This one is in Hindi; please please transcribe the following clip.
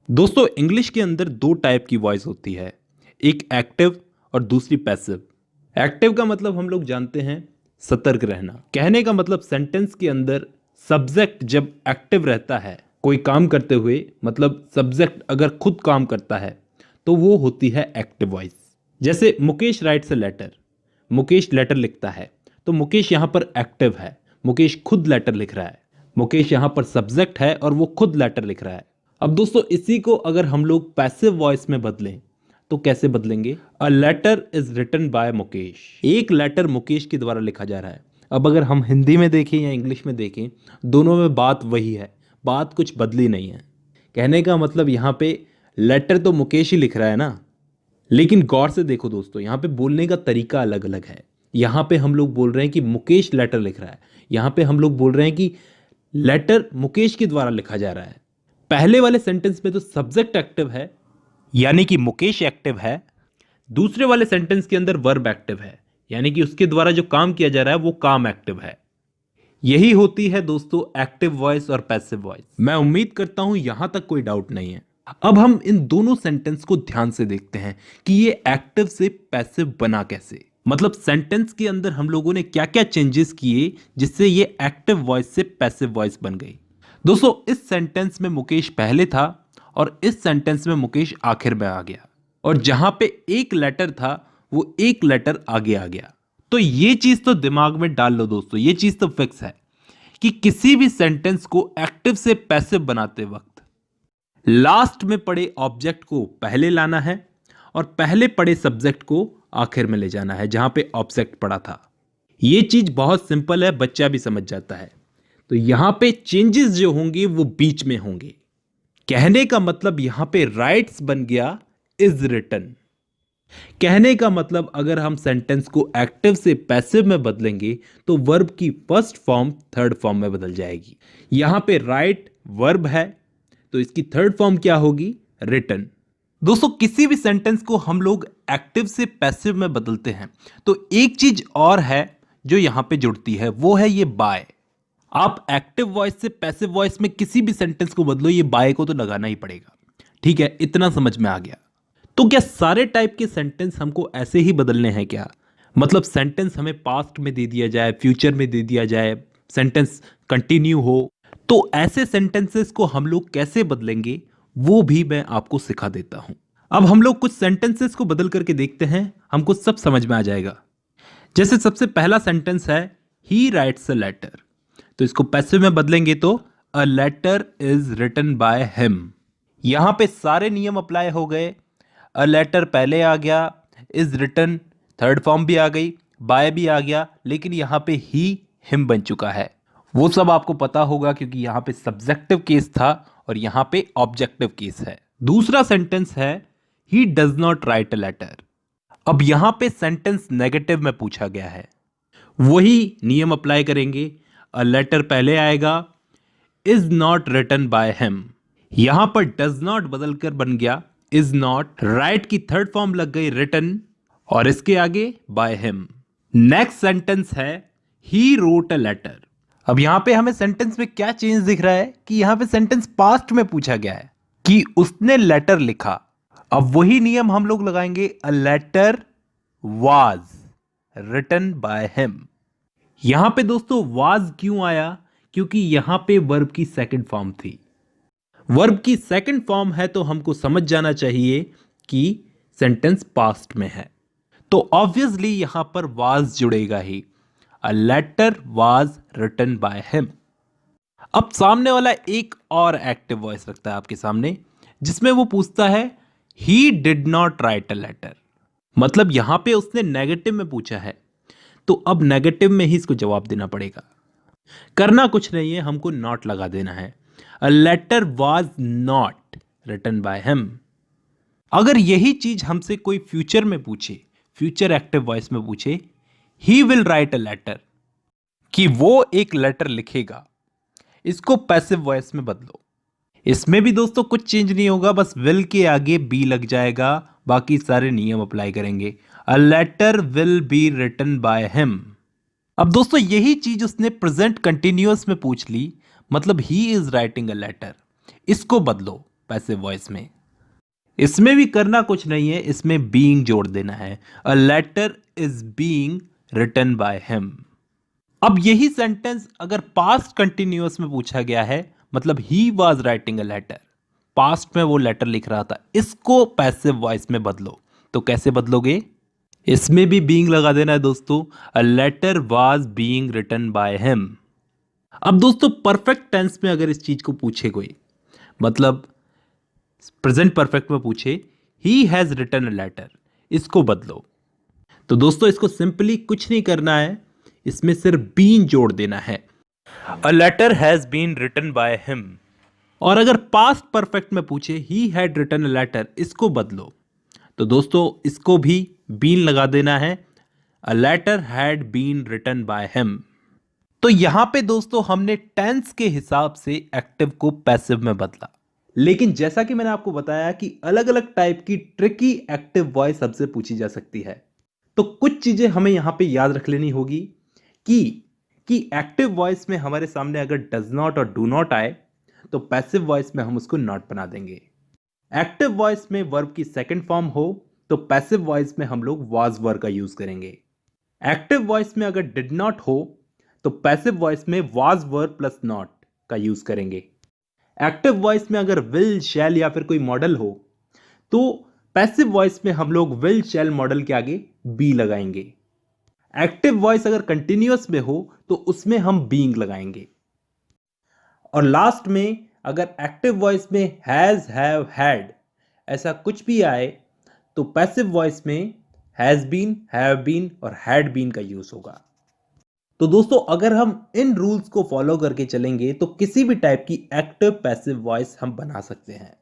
दोस्तों इंग्लिश के अंदर दो टाइप की वॉइस होती है, एक एक्टिव और दूसरी पैसिव। एक्टिव का मतलब हम लोग जानते हैं सतर्क रहना। कहने का मतलब सेंटेंस के अंदर सब्जेक्ट जब एक्टिव रहता है कोई काम करते हुए, मतलब सब्जेक्ट अगर खुद काम करता है तो वो होती है एक्टिव वॉइस। जैसे Mukesh writes a letter, Mukesh letter लिखता है तो मुकेश यहाँ पर एक्टिव है, मुकेश खुद लेटर लिख रहा है। मुकेश यहाँ पर सब्जेक्ट है और वो खुद लेटर लिख रहा है। अब दोस्तों इसी को अगर हम लोग पैसिव वॉइस में बदलें तो कैसे बदलेंगे? A letter is written by Mukesh, एक लेटर मुकेश के द्वारा लिखा जा रहा है। अब अगर हम हिंदी में देखें या इंग्लिश में देखें, दोनों में बात वही है, बात कुछ बदली नहीं है। कहने का मतलब यहाँ पे लेटर तो मुकेश ही लिख रहा है ना, लेकिन गौर से देखो दोस्तों, यहाँ पे बोलने का तरीका अलग अलग है। यहाँ पे हम लोग बोल रहे हैं कि मुकेश लेटर लिख रहा है, यहाँ पे हम लोग बोल रहे हैं कि लेटर मुकेश के द्वारा लिखा जा रहा है। पहले वाले सेंटेंस में तो सब्जेक्ट एक्टिव है यानी कि मुकेश एक्टिव है, दूसरे वाले सेंटेंस के अंदर वर्ब एक्टिव है यानी कि उसके द्वारा जो काम किया जा रहा है वो काम एक्टिव है। यही होती है दोस्तों एक्टिव वॉइस और पैसिव वॉइस। मैं उम्मीद करता हूं यहां तक कोई डाउट नहीं है। अब हम इन दोनों सेंटेंस को ध्यान से देखते हैं कि ये एक्टिव से पैसिव बना कैसे, मतलब सेंटेंस के अंदर हम लोगों ने क्या क्या चेंजेस किए जिससे ये एक्टिव वॉइस से पैसिव वॉइस बन गई। दोस्तों इस सेंटेंस में मुकेश पहले था और इस सेंटेंस में मुकेश आखिर में आ गया, और जहां पे एक लेटर था वो एक लेटर आगे आ गया। तो ये चीज तो दिमाग में डाल लो दोस्तों, ये चीज तो फिक्स है कि किसी भी सेंटेंस को एक्टिव से पैसिव बनाते वक्त लास्ट में पड़े ऑब्जेक्ट को पहले लाना है और पहले पड़े सब्जेक्ट को आखिर में ले जाना है जहां पे ऑब्जेक्ट पड़ा था। ये चीज बहुत सिंपल है, बच्चा भी समझ जाता है। तो यहां पे चेंजेस जो होंगे वो बीच में होंगे। कहने का मतलब यहां पे राइट्स बन गया इज रिटन। कहने का मतलब अगर हम सेंटेंस को एक्टिव से पैसिव में बदलेंगे तो वर्ब की फर्स्ट फॉर्म थर्ड फॉर्म में बदल जाएगी। यहां पे राइट वर्ब है तो इसकी थर्ड फॉर्म क्या होगी? रिटन। दोस्तों किसी भी सेंटेंस को हम लोग एक्टिव से पैसिव में बदलते हैं तो एक चीज और है जो यहां पे जुड़ती है, वो है ये बाय। आप एक्टिव वॉइस से पैसिव वॉइस में किसी भी सेंटेंस को बदलो, ये बाय को तो लगाना ही पड़ेगा। ठीक है, इतना समझ में आ गया। तो क्या सारे टाइप के सेंटेंस हमको ऐसे ही बदलने हैं क्या? मतलब सेंटेंस हमें पास्ट में दे दिया जाए, फ्यूचर में दे दिया जाए, सेंटेंस कंटिन्यू हो, तो ऐसे सेंटेंसेस को हम लोग कैसे बदलेंगे वो भी मैं आपको सिखा देता हूं। अब हम लोग कुछ सेंटेंसेस को बदल करके देखते हैं, हमको सब समझ में आ जाएगा। जैसे सबसे पहला सेंटेंस है ही राइट्स अ लेटर, तो इसको पैसिव में बदलेंगे तो a letter is written by him. यहां पे सारे नियम अप्लाई हो गए। अ लेटर पहले आ गया, इज रिटन थर्ड फॉर्म भी आ गई, बाय भी आ गया, लेकिन यहां पे ही हिम बन चुका है। वो सब आपको पता होगा क्योंकि यहां पे सब्जेक्टिव केस था और यहां पे ऑब्जेक्टिव केस है। दूसरा सेंटेंस है he does not write a letter. अब यहां पे सेंटेंस नेगेटिव में पूछा गया है, वही नियम अप्लाई करेंगे। अ लेटर पहले आएगा, is not written by him. यहां पर डज नॉट बदलकर बन गया इज नॉट, राइट की थर्ड फॉर्म लग गई रिटन और इसके आगे बाय हिम। नेक्स्ट सेंटेंस है ही रोट अ लेटर। अब यहां पे हमें सेंटेंस में क्या चेंज दिख रहा है कि यहां पे सेंटेंस पास्ट में पूछा गया है कि उसने लेटर लिखा। अब वही नियम हम लोग लगाएंगे, a letter was written by him. यहां पे दोस्तों वाज क्यों आया? क्योंकि यहां पे वर्ब की सेकंड फॉर्म थी। वर्ब की सेकंड फॉर्म है तो हमको समझ जाना चाहिए कि सेंटेंस पास्ट में है, तो ऑब्वियसली यहां पर वाज जुड़ेगा ही। A letter was written by him. अब सामने वाला एक और एक्टिव वॉइस रखता है आपके सामने जिसमें वो पूछता है he did not write a letter. मतलब यहां पे उसने नेगेटिव में पूछा है तो अब नेगेटिव में ही इसको जवाब देना पड़ेगा। करना कुछ नहीं है, हमको नॉट लगा देना है। A letter was not written by him. अगर यही चीज हमसे कोई फ्यूचर में पूछे, फ्यूचर एक्टिव वॉइस में पूछे he will write a letter, कि वो एक लेटर लिखेगा, इसको पैसिव वॉइस में बदलो। इसमें भी दोस्तों कुछ चेंज नहीं होगा, बस विल के आगे बी लग जाएगा, बाकी सारे नियम अप्लाई करेंगे। A letter will be written by him. अब दोस्तों यही चीज उसने प्रेजेंट कंटिन्यूअस में पूछ ली, मतलब he is writing a letter, इसको बदलो। पैसिव वॉइस में। इसमें भी करना कुछ नहीं है, इसमें बीइंग जोड़ देना है। A letter is being written by him. अब यही सेंटेंस अगर पास्ट कंटिन्यूअस में पूछा गया है, मतलब he was writing a letter, past में वो लेटर लिख रहा था, इसको पैसिव वॉइस में बदलो। तो कैसे बदलोगे? इसमें भी बीइंग लगा देना है दोस्तों। A letter was being written by him. अब दोस्तों परफेक्ट टेंस में अगर इस चीज को पूछे कोई, मतलब प्रेजेंट परफेक्ट में पूछे he has written a letter, इसको बदलो। तो दोस्तों इसको सिंपली कुछ नहीं करना है, इसमें सिर्फ बीन जोड़ देना है। A letter has been written by him. और अगर पास्ट परफेक्ट में पूछे he had written a letter, इसको बदलो। तो दोस्तों इसको भी बीन लगा देना है। A letter had been written by him. तो यहां पे दोस्तों हमने टेंस के हिसाब से एक्टिव को पैसिव में बदला। लेकिन जैसा कि मैंने आपको बताया कि अलग अलग टाइप की ट्रिकी एक्टिव वॉइस सबसे पूछी जा सकती है, तो कुछ चीजें हमें यहां पे याद रख लेनी होगी कि कि एक्टिव वॉइस में हमारे सामने अगर डज नॉट और डू नॉट आए तो पैसिव वॉइस में हम उसको नॉट बना देंगे। एक्टिव वॉइस में वर्ब की सेकंड फॉर्म हो तो पैसिव वॉइस में हम लोग वाज वर्ब का यूज करेंगे। एक्टिव वॉइस में अगर डिड नॉट हो तो पैसिव वॉइस में वाज वर्ब प्लस नॉट का यूज करेंगे। एक्टिव वॉइस में अगर विल शैल या फिर कोई मॉडल हो तो पैसिव वॉइस में हम लोग विल शैल मॉडल के आगे बी लगाएंगे। एक्टिव वॉइस अगर कंटिन्यूअस में हो तो उसमें हम बीइंग लगाएंगे। और लास्ट में अगर एक्टिव वॉइस में हैज हैव हैड ऐसा कुछ भी आए तो पैसिव वॉइस में हैज बीन, हैव बीन और हैड बीन का यूज होगा। तो दोस्तों अगर हम इन रूल्स को फॉलो करके चलेंगे तो किसी भी टाइप की एक्टिव पैसिव वॉइस हम बना सकते हैं।